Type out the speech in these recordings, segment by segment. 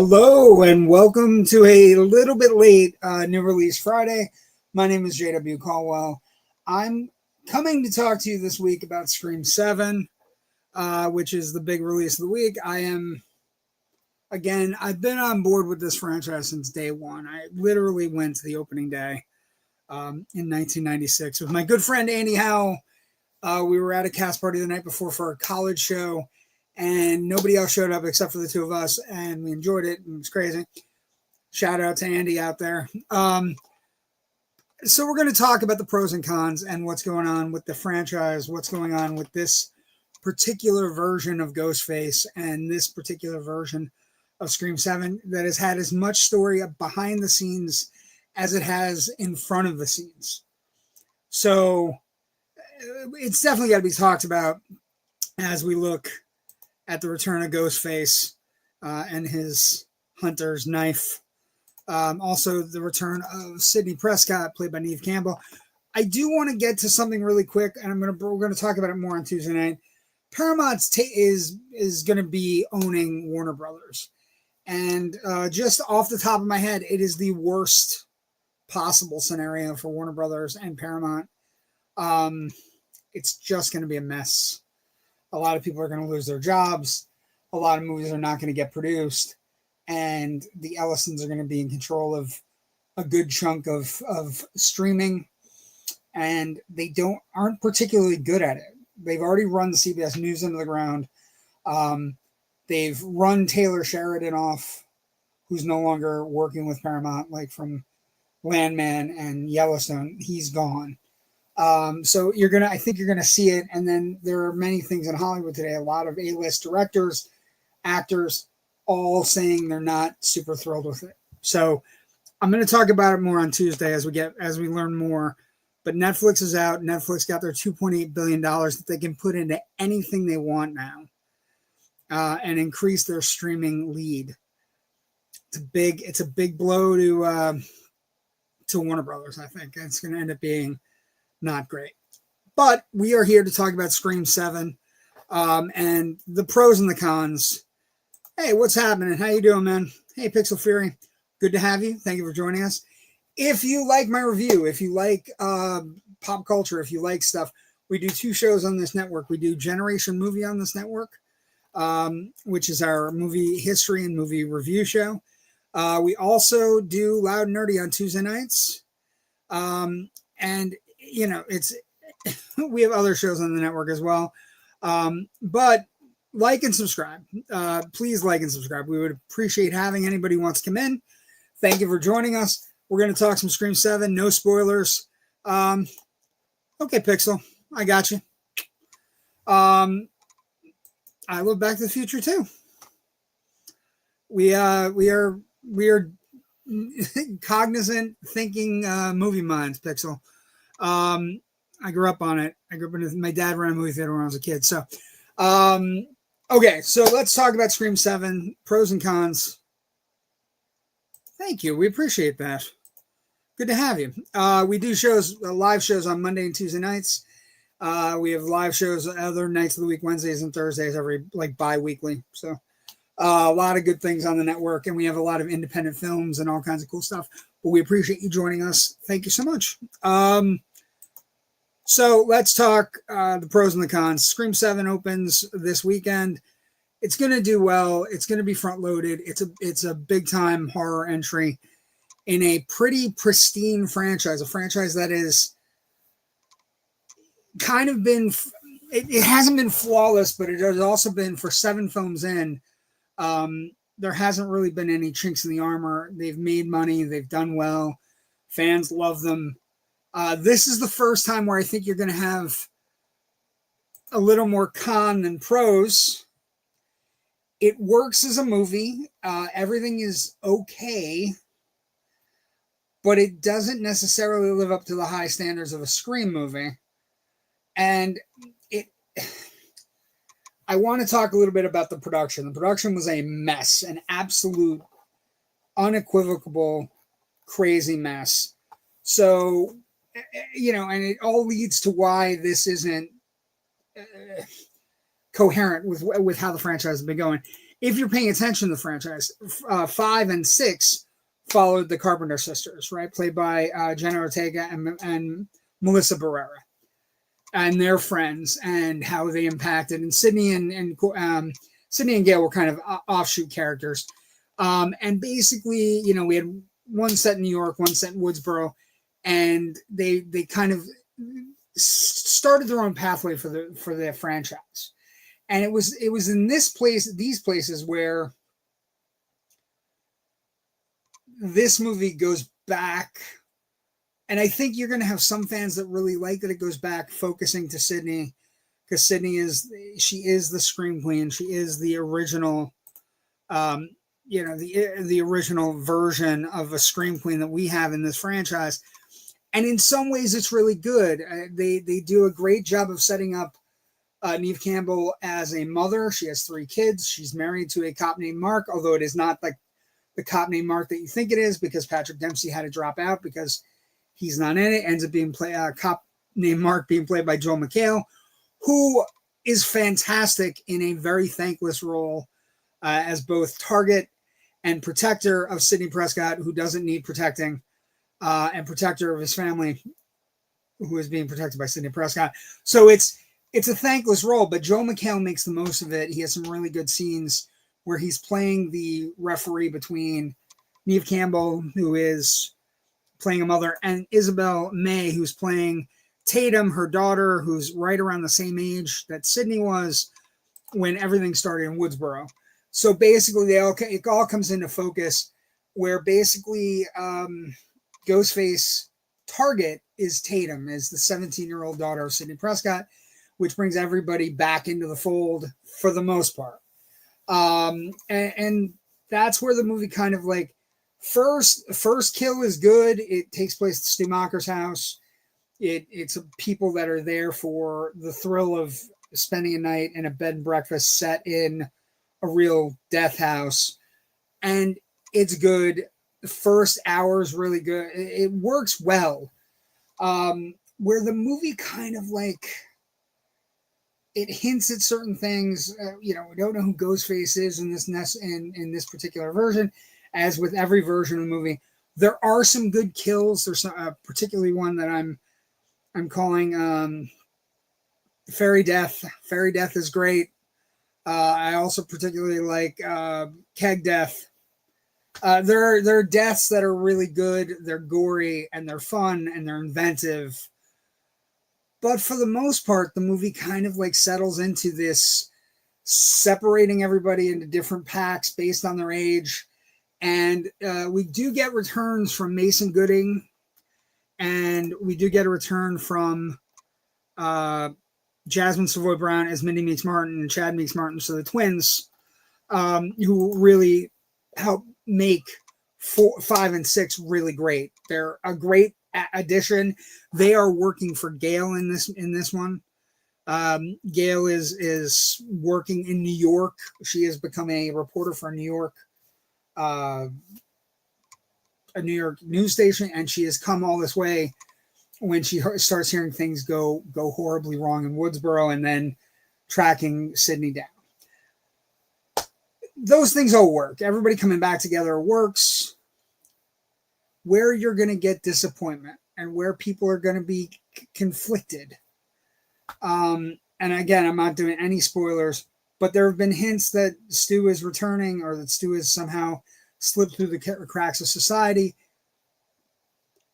Hello and welcome to a little bit late new release Friday. My name is JW Colwell. I'm coming to talk to you this week about Scream 7, which is the big release of the week. I've been on board with this franchise since day one. I literally went to the opening day in 1996 with my good friend Andy Howell. We were at a cast party the night before for a college show, and nobody else showed up except for the two of us, and we enjoyed it. It was crazy. Shout out to Andy out there. So we're going to talk about the pros and cons and what's going on with the franchise, what's going on with this particular version of Ghostface and this particular version of Scream 7 that has had as much story behind the scenes as it has in front of the scenes. So it's definitely got to be talked about as we look at the return of Ghostface and his hunter's knife. Also, the return of Sidney Prescott, played by Neve Campbell. I do want to get to something really quick, and we're going to talk about it more on Tuesday night. Paramount is going to be owning Warner Brothers, and just off the top of my head, it is the worst possible scenario for Warner Brothers and Paramount. It's just going to be a mess. A lot of people are going to lose their jobs. A lot of movies are not going to get produced. And the Ellisons are going to be in control of a good chunk of streaming. And they aren't particularly good at it. They've already run the CBS News into the ground. They've run Taylor Sheridan off, who's no longer working with Paramount, like from Landman and Yellowstone. He's gone. So I think you're gonna see it. And then there are many things in Hollywood today. A lot of A-list directors, actors, all saying they're not super thrilled with it. So I'm going to talk about it more on Tuesday as we learn more. But Netflix is out. Netflix got their $2.8 billion that they can put into anything they want now, and increase their streaming lead. It's a big blow to Warner Brothers. I think it's going to end up being not great. But we are here to talk about Scream 7 and the pros and the cons. Hey, what's happening? How you doing, man? Hey, Pixel Fury. Good to have you. Thank you for joining us. If you like my review, if you like pop culture, if you like stuff, we do two shows on this network. We do Generation Movie on this network, which is our movie history and movie review show. We also do Loud and Nerdy on Tuesday nights. And, we have other shows on the network as well. But like and subscribe. Please like and subscribe. We would appreciate having anybody who wants to come in. Thank you for joining us. We're going to talk some Scream 7. No spoilers. Okay, Pixel. I got you. I love Back to the Future too. We are cognizant thinking movie minds, Pixel. I grew up on it. My dad ran a movie theater when I was a kid. So, okay. So let's talk about Scream 7, pros and cons. Thank you. We appreciate that. Good to have you. We do live shows on Monday and Tuesday nights. We have live shows other nights of the week, Wednesdays and Thursdays, bi-weekly. So a lot of good things on the network, and we have a lot of independent films and all kinds of cool stuff. But we appreciate you joining us. Thank you so much. So let's talk the pros and the cons. Scream 7 opens this weekend. It's going to do well. It's going to be front-loaded. It's a big-time horror entry in a pretty pristine franchise, a franchise that is kind of been, it hasn't been flawless, but it has also been, for 7 films in, there hasn't really been any chinks in the armor. They've made money. They've done well. Fans love them. This is the first time where I think you're going to have a little more con than pros. It works as a movie. Everything is okay, but it doesn't necessarily live up to the high standards of a Scream movie. And I want to talk a little bit about the production. The production was a mess, an absolute, unequivocal, crazy mess. So, and it all leads to why this isn't coherent with how the franchise has been going. if you're paying attention to the franchise, 5 and 6 followed the Carpenter sisters, right? Played by Jenna Ortega and Melissa Barrera, and their friends, and how they impacted. And Sydney and Gail were kind of offshoot characters. And basically, we had one set in New York, one set in Woodsboro, and they kind of started their own pathway for the franchise. And it was in these places where this movie goes back. And I think you're going to have some fans that really like that it goes back, focusing to Sydney, because Sydney is the scream queen. She is the original, the original version of a scream queen that we have in this franchise. And in some ways, it's really good. They do a great job of setting up Neve Campbell as a mother. She has 3 kids. She's married to a cop named Mark, although it is not like the cop named Mark that you think it is, because Patrick Dempsey had to drop out because he's not in it. Ends up being cop named Mark being played by Joel McHale, who is fantastic in a very thankless role as both target and protector of Sidney Prescott, who doesn't need protecting, and protector of his family, who is being protected by Sidney Prescott. So it's a thankless role, but Joel McHale makes the most of it. He has some really good scenes where he's playing the referee between Neve Campbell, who is playing a mother, and Isabel May, who's playing Tatum, her daughter, who's right around the same age that Sydney was when everything started in Woodsboro. So basically, it all comes into focus where basically Ghostface target is Tatum, is the 17-year-old daughter of Sidney Prescott, which brings everybody back into the fold for the most part. And that's where the movie kind of like first kill is good. It takes place at Stu Macher's house. It's people that are there for the thrill of spending a night in a bed and breakfast set in a real death house. And it's good. The first hour is really good. It works well. Where the movie kind of like, it hints at certain things. We don't know who Ghostface is in this particular version, as with every version of the movie. There are some good kills. There's particularly one that I'm calling Fairy Death. Fairy Death is great. I also particularly like Keg Death. There are deaths that are really good. They're gory and they're fun and they're inventive. But for the most part, the movie kind of like settles into this separating everybody into different packs based on their age. And we do get returns from Mason Gooding, and we do get a return from Jasmine Savoy Brown as Mindy Meeks Martin and Chad Meeks Martin, so the twins, who really help make 4, 5, and 6 really great. They're a great addition. They are working for Gail in this one. Gail is working in New York. She has become a reporter for a New York news station, and she has come all this way when she starts hearing things go horribly wrong in Woodsboro, and then tracking Sydney down. Those things all work. Everybody coming back together works. Where you're going to get disappointment and where people are going to be conflicted. And again, I'm not doing any spoilers, but there have been hints that Stu is returning, or that Stu has somehow slipped through the cracks of society.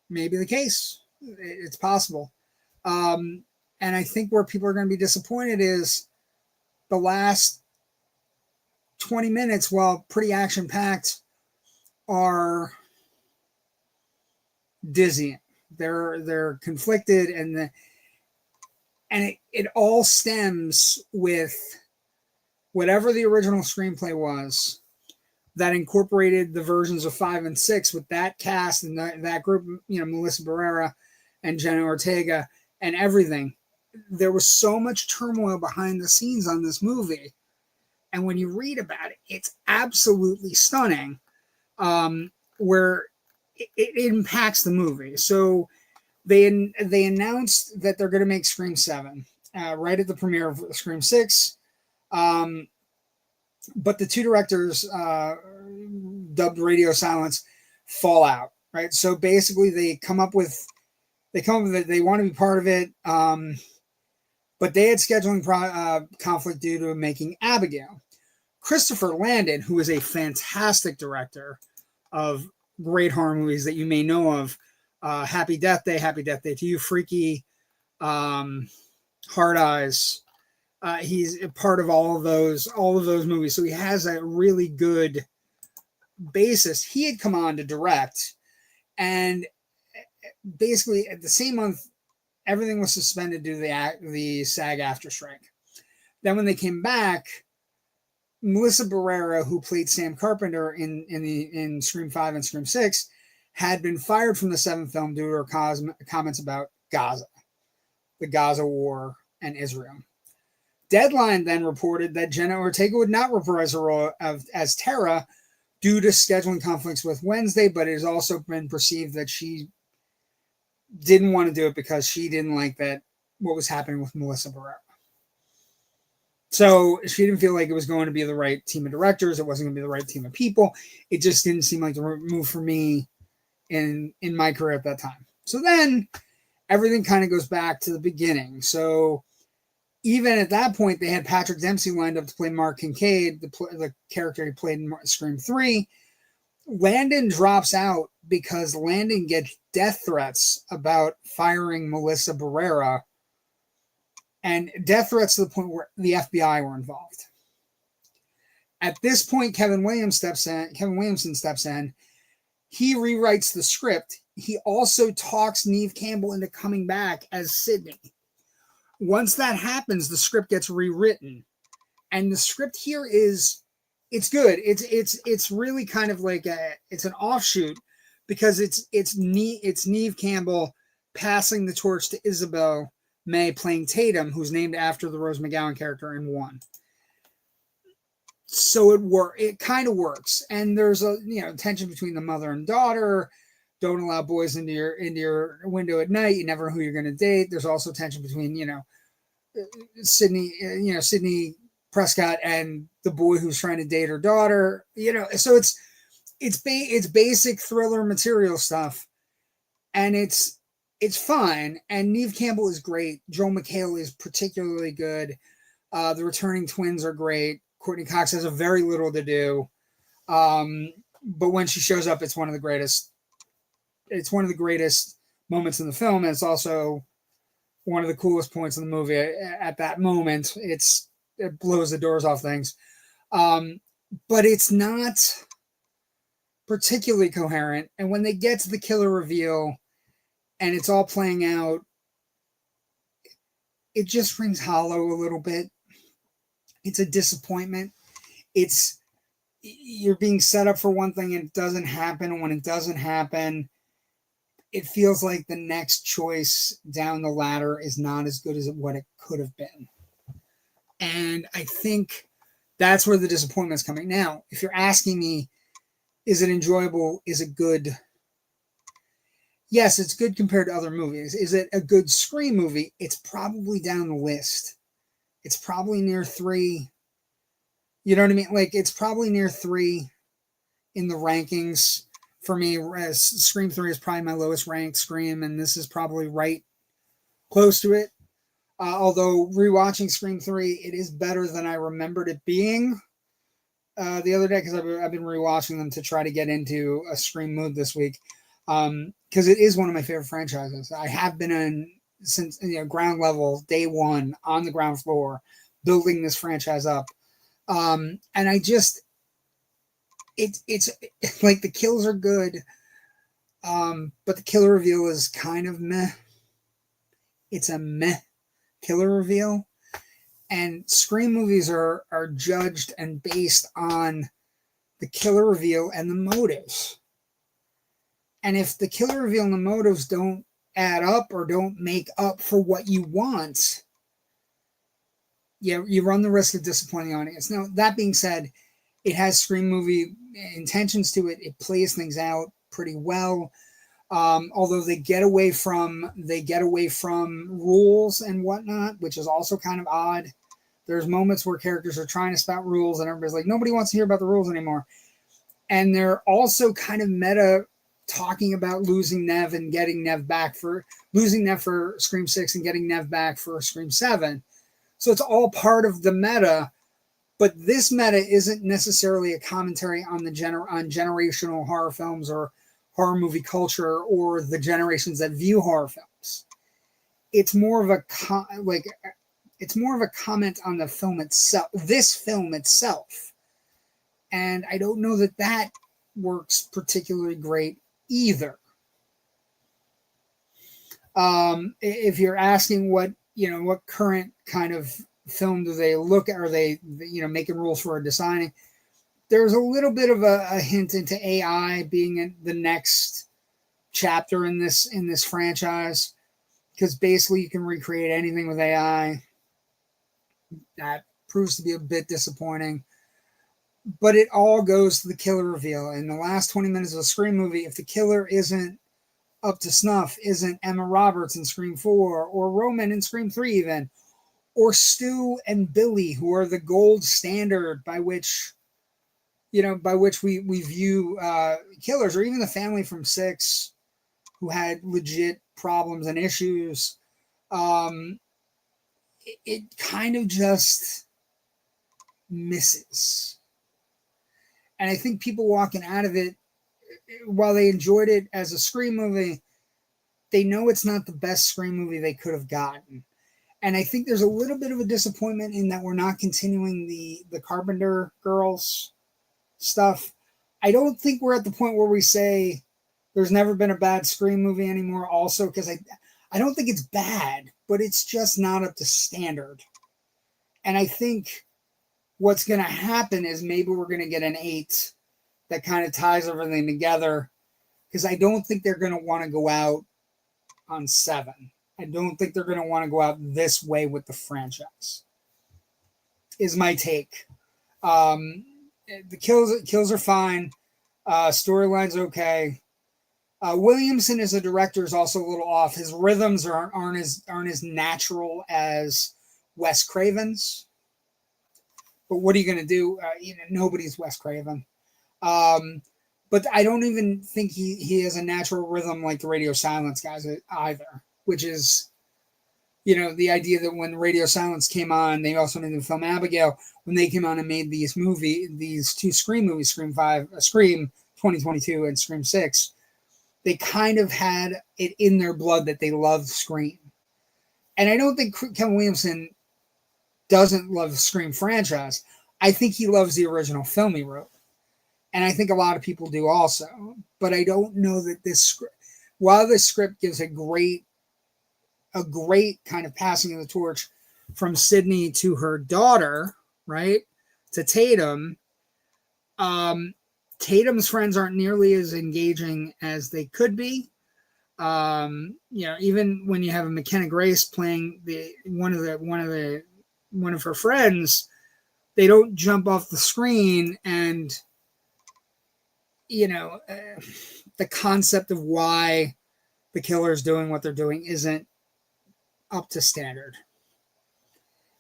Maybe the case. It's possible. And I think where people are going to be disappointed is the last 20 minutes, while pretty action-packed, are dizzying. They're conflicted, and it all stems with whatever the original screenplay was that incorporated the versions of 5 and 6 with that cast and that group, Melissa Barrera and Jenna Ortega and everything. There was so much turmoil behind the scenes on this movie. And when you read about it, it's absolutely stunning, where it impacts the movie. So they announced that they're going to make Scream 7 right at the premiere of Scream 6. but the two directors, dubbed Radio Silence, fall out, right? So basically they come up with that they want to be part of it, but they had scheduling conflict due to making Abigail. Christopher Landon, who is a fantastic director of great horror movies that you may know of, Happy Death Day to You, Freaky, Hard Eyes. He's a part of all of those movies, so he has a really good basis. He had come on to direct, and basically at the same month, everything was suspended due to the SAG-AFTRA strike. Then when they came back, Melissa Barrera, who played Sam Carpenter in Scream 5 and Scream 6, had been fired from the seventh film due to her comments about Gaza, the Gaza war, and Israel. Deadline then reported that Jenna Ortega would not reprise her role as Tara due to scheduling conflicts with Wednesday, but it has also been perceived that she didn't want to do it because she didn't like what was happening with Melissa Barrera. So she didn't feel like it was going to be the right team of directors. It wasn't going to be the right team of people. It just didn't seem like the right move for me in my career at that time. So then everything kind of goes back to the beginning. So even at that point, they had Patrick Dempsey lined up to play Mark Kincaid, the character he played in Scream 3. Landon drops out because Landon gets death threats about firing Melissa Barrera, and death threats to the point where the FBI were involved. At this point, Kevin Williamson steps in. He rewrites the script. He also talks Neve Campbell into coming back as Sydney. Once that happens, the script gets rewritten, and the script here it's good. It's really kind of like it's an offshoot because it's Neve Campbell passing the torch to Isabel May playing Tatum, who's named after the Rose McGowan character in 1. So it kind of works, and there's a tension between the mother and daughter. Don't allow boys into your window at night. You never know who you're going to date. There's also tension between Sydney Prescott and the boy who's trying to date her daughter. So it's basic thriller material stuff, and it's fun. And Neve Campbell is great. Joel McHale is particularly good. The returning twins are great. Courtney Cox has a very little to do, but when she shows up, it's one of the greatest. It's one of the greatest moments in the film, and it's also one of the coolest points in the movie. At that moment, it blows the doors off things, but it's not particularly coherent. And when they get to the killer reveal, and it's all playing out, it just rings hollow a little bit. It's a disappointment. You're being set up for one thing and it doesn't happen. And when it doesn't happen, it feels like the next choice down the ladder is not as good as what it could have been. And I think that's where the disappointment's coming. Now, if you're asking me, is it enjoyable? Is it good? Yes, it's good compared to other movies. Is it a good Scream movie? It's probably down the list. It's probably near 3. You know what I mean? Like, it's probably near 3 in the rankings for me. As Scream 3 is probably my lowest ranked Scream, and this is probably right close to it. Although rewatching Scream 3, it is better than I remembered it being the other day, because I've been rewatching them to try to get into a Scream mood this week, because it is one of my favorite franchises. I have been in since ground level, day one, on the ground floor, building this franchise up, and I just it's like the kills are good, but the killer reveal is kind of meh. It's a meh killer reveal, and Scream movies are judged and based on the killer reveal and the motives. And if the killer reveal and the motives don't add up or don't make up for what you want, you run the risk of disappointing the audience. Now, that being said, it has Scream movie intentions to it. It plays things out pretty well. Although they get away from rules and whatnot, which is also kind of odd There's moments where characters are trying to spout rules and everybody's like, nobody wants to hear about the rules anymore. And they're also kind of meta talking about losing Neve and getting Neve back for losing Neve for Scream 6 and getting Neve back for Scream 7. So it's all part of the meta, but this meta isn't necessarily a commentary on on generational horror films or horror movie culture or the generations that view horror films. It's more of a it's more of a comment on the film itself, this film itself. And I don't know that that works particularly great either. If you're asking what current kind of film do they look at, are they, making rules for designing? There's a little bit of a hint into AI being in the next chapter in this franchise, because basically you can recreate anything with AI. That proves to be a bit disappointing. But it all goes to the killer reveal. In the last 20 minutes of a Scream movie, if the killer isn't up to snuff, isn't Emma Roberts in Scream 4, or Roman in Scream 3 even, or Stu and Billy, who are the gold standard by which we view killers, or even the family from 6 who had legit problems and issues, it kind of just misses. And I think people walking out of it, while they enjoyed it as a Scream movie, they know it's not the best Scream movie they could have gotten. And I think there's a little bit of a disappointment in that we're not continuing the Carpenter girls stuff. I don't think we're at the point where we say there's never been a bad Scream movie anymore, also, because I don't think it's bad, but it's just not up to standard. And I think what's going to happen is maybe we're going to get an 8 that kind of ties everything together, because I don't think they're going to want to go out on 7. I don't think they're going to want to go out this way with the franchise, is my take. The kills are fine. Storyline's okay. Williamson as a director is also a little off. His rhythms aren't as natural as Wes Craven's. But what are you going to do? Nobody's Wes Craven. But I don't even think he has a natural rhythm like the Radio Silence guys either, which is, the idea that when Radio Silence came on, they also made the film Abigail. When they came on and made these 2 Scream movies, Scream 2022 and Scream 6, they kind of had it in their blood that they loved Scream. And I don't think Kevin Williamson doesn't love the Scream franchise. I think he loves the original film he wrote. And I think a lot of people do also. But I don't know that while this script gives a great kind of passing of the torch from Sydney to her daughter, right, to Tatum, Tatum's friends aren't nearly as engaging as they could be. Even when you have a McKenna Grace playing one of her friends, they don't jump off the screen, and the concept of why the killer is doing what they're doing isn't up to standard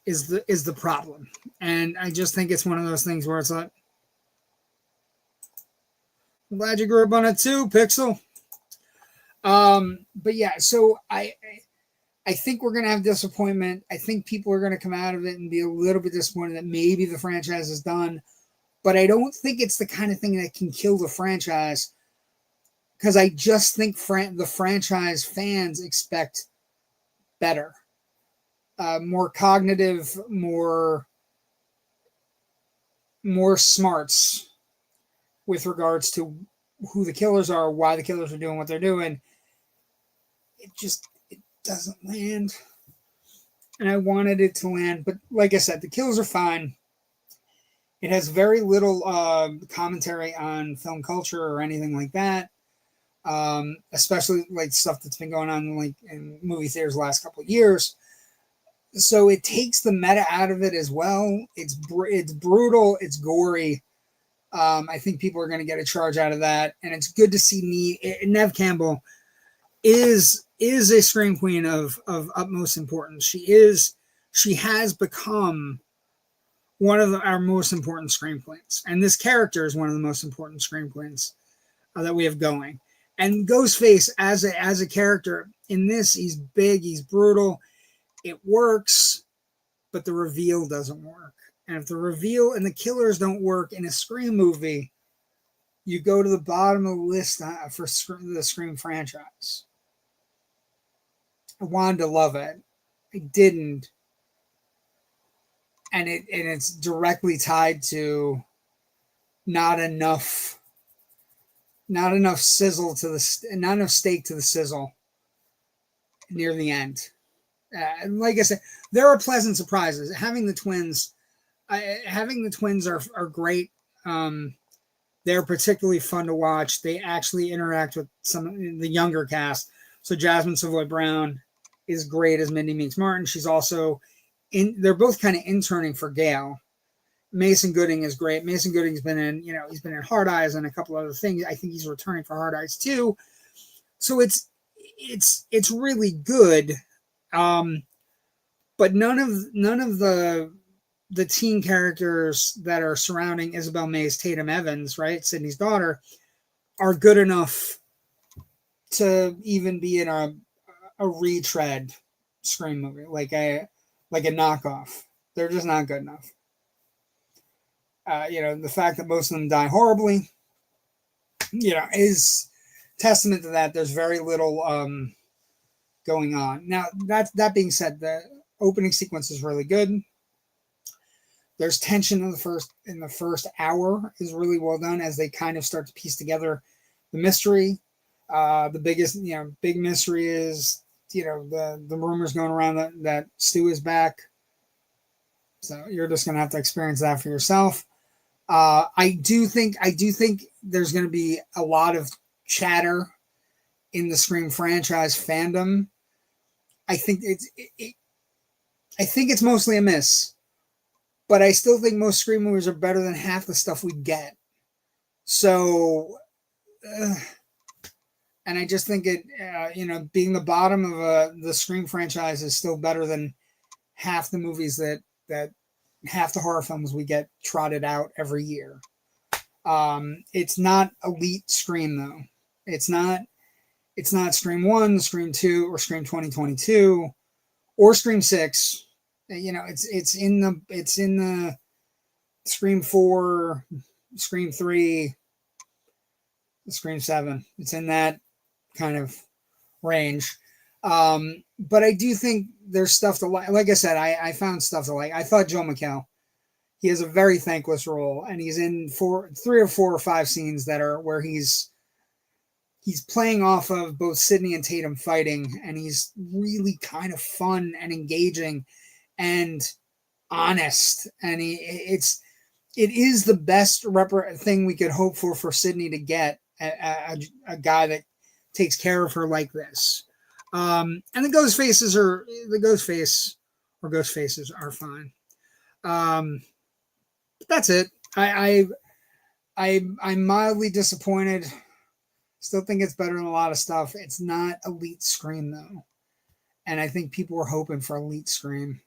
is the problem. And I just think it's one of those things where it's like, I'm glad you grew up on it too, Pixel. But yeah, so I think we're going to have disappointment. I think people are going to come out of it and be a little bit disappointed that maybe the franchise is done. But I don't think it's the kind of thing that can kill the franchise, because I just think the franchise fans expect better, more cognitive, more smarts with regards to who the killers are, why the killers are doing what they're doing. It doesn't land. And I wanted it to land. But like I said, the kills are fine. It has very little commentary on film culture or anything like that. Especially like stuff that's been going on like in movie theaters the last couple of years. So it takes the meta out of it as well. It's brutal. It's gory. I think people are going to get a charge out of that. And it's good to see Neve Campbell is a Scream queen of utmost importance. She has become one of our most important screenplays. And this character is one of the most important screenplays that we have going. And Ghostface as a character in this, he's big, he's brutal. It works, but the reveal doesn't work. And if the reveal and the killers don't work in a Scream movie, you go to the bottom of the list for the Scream franchise. I wanted to love it. I didn't. And it's directly tied to not enough sizzle to not enough steak to the sizzle near the end. Like I said, there are pleasant surprises. Having the twins are great. They're particularly fun to watch. They actually interact with some of the younger cast. So Jasmine Savoy Brown is great as Mindy Meeks Martin. She's also they're both kind of interning for Gail. Mason Gooding is great. Mason Gooding's been in Hard Eyes and a couple other things. I think he's returning for Hard Eyes too. So it's really good. But none of the teen characters that are surrounding Isabel Mays Tatum Evans, right, Sydney's daughter, are good enough to even be in a retread Scream movie, like a knockoff. They're just not good enough. The fact that most of them die horribly, is testament to that. There's very little going on. Now, that being said, the opening sequence is really good. There's tension in the first hour is really well done as they kind of start to piece together the mystery. The biggest, big mystery is, the rumors going around that Stu is back. So you're just going to have to experience that for yourself. I do think there's going to be a lot of chatter in the Scream franchise fandom. I think it's mostly a miss, but I still think most Scream movies are better than half the stuff we get. So, and I just think being the bottom of the Scream franchise is still better than half the movies that half the horror films we get trotted out every year. It's not elite Scream though. It's not Scream 1, Scream 2, or Scream 2022, or Scream 6. It's in the Scream 4, Scream 3, Scream 7. It's in that kind of range. But I do think there's stuff to like. Like I said, I found stuff to like. I thought Joe McHale, he has a very thankless role, and he's in 3 or 4 or 5 scenes that are where he's playing off of both Sydney and Tatum fighting, and he's really kind of fun and engaging and honest. And it is the best thing we could hope for Sydney to get a guy that takes care of her like this. And the ghost faces are fine. But that's it. I'm mildly disappointed. Still think it's better than a lot of stuff. It's not elite Scream though. And I think people were hoping for elite Scream.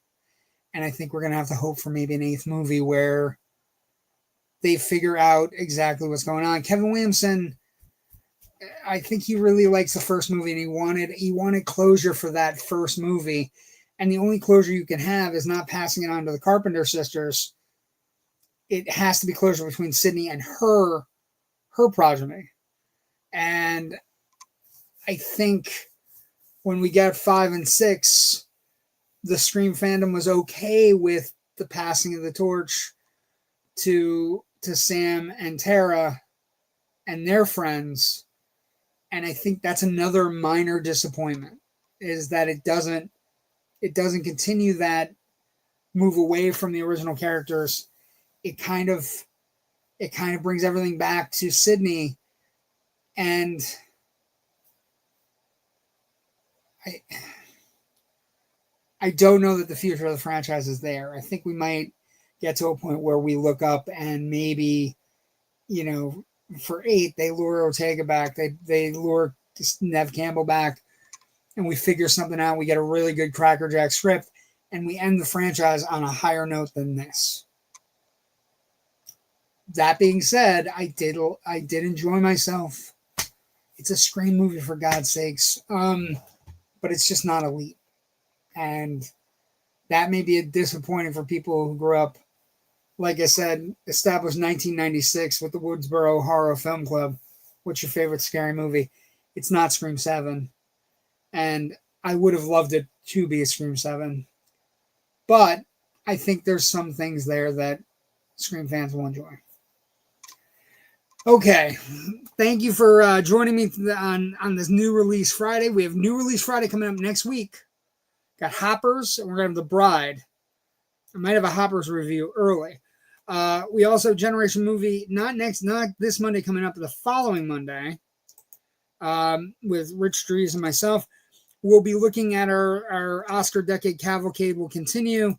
And I think we're going to have to hope for maybe an 8th movie where they figure out exactly what's going on. Kevin Williamson, I think he really likes the first movie, and he wanted closure for that first movie. And the only closure you can have is not passing it on to the Carpenter sisters. It has to be closure between Sydney and her progeny. And I think when we get 5 and 6, the Scream fandom was okay with the passing of the torch to Sam and Tara and their friends. And I think that's another minor disappointment, is that it doesn't continue that move away from the original characters. It kind of brings everything back to Sydney, and I don't know that the future of the franchise is there. I think we might get to a point where we look up and maybe, for 8, they lure Ortega back. They lure Neve Campbell back, and we figure something out. We get a really good Cracker Jack script, and we end the franchise on a higher note than this. That being said, I did enjoy myself. It's a Scream movie, for God's sakes. But it's just not elite. And that may be disappointing for people who grew up, like I said, established 1996 with the Woodsboro Horror Film Club. What's your favorite scary movie? It's not Scream 7. And I would have loved it to be a Scream 7. But I think there's some things there that Scream fans will enjoy. Okay. Thank you for joining me on this New Release Friday. We have New Release Friday coming up next week. Got Hoppers, and we're going to have The Bride. I might have a Hoppers review early. We also have Generation Movie, not this Monday coming up, but the following Monday, with Rich Dries and myself. We'll be looking at our Oscar Decade Cavalcade. We'll continue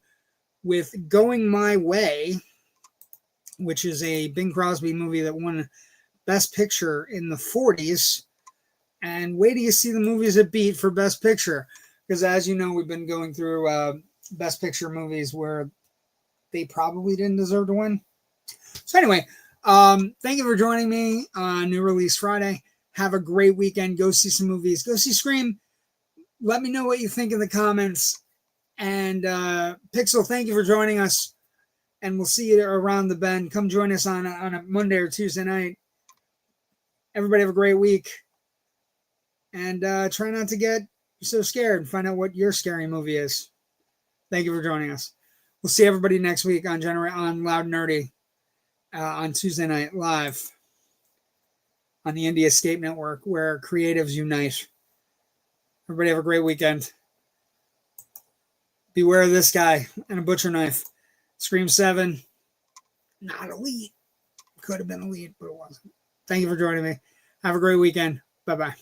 with Going My Way, which is a Bing Crosby movie that won Best Picture in the 40s. And wait till you see the movies it beat for Best Picture. Because as you know, we've been going through Best Picture movies where they probably didn't deserve to win. So anyway, thank you for joining me on New Release Friday. Have a great weekend. Go see some movies. Go see Scream. Let me know what you think in the comments. And Pixel, thank you for joining us. And we'll see you around the bend. Come join us on a Monday or Tuesday night. Everybody have a great week. And try not to get so scared and find out what your scary movie is. Thank you for joining us. We'll see everybody next week on Loud and Nerdy on Tuesday night live on the Indie Escape Network, where creatives unite. Everybody have a great weekend. Beware of this guy and a butcher knife. Scream 7, not elite. Could have been elite, but it wasn't. Thank you for joining me. Have a great weekend. Bye-bye.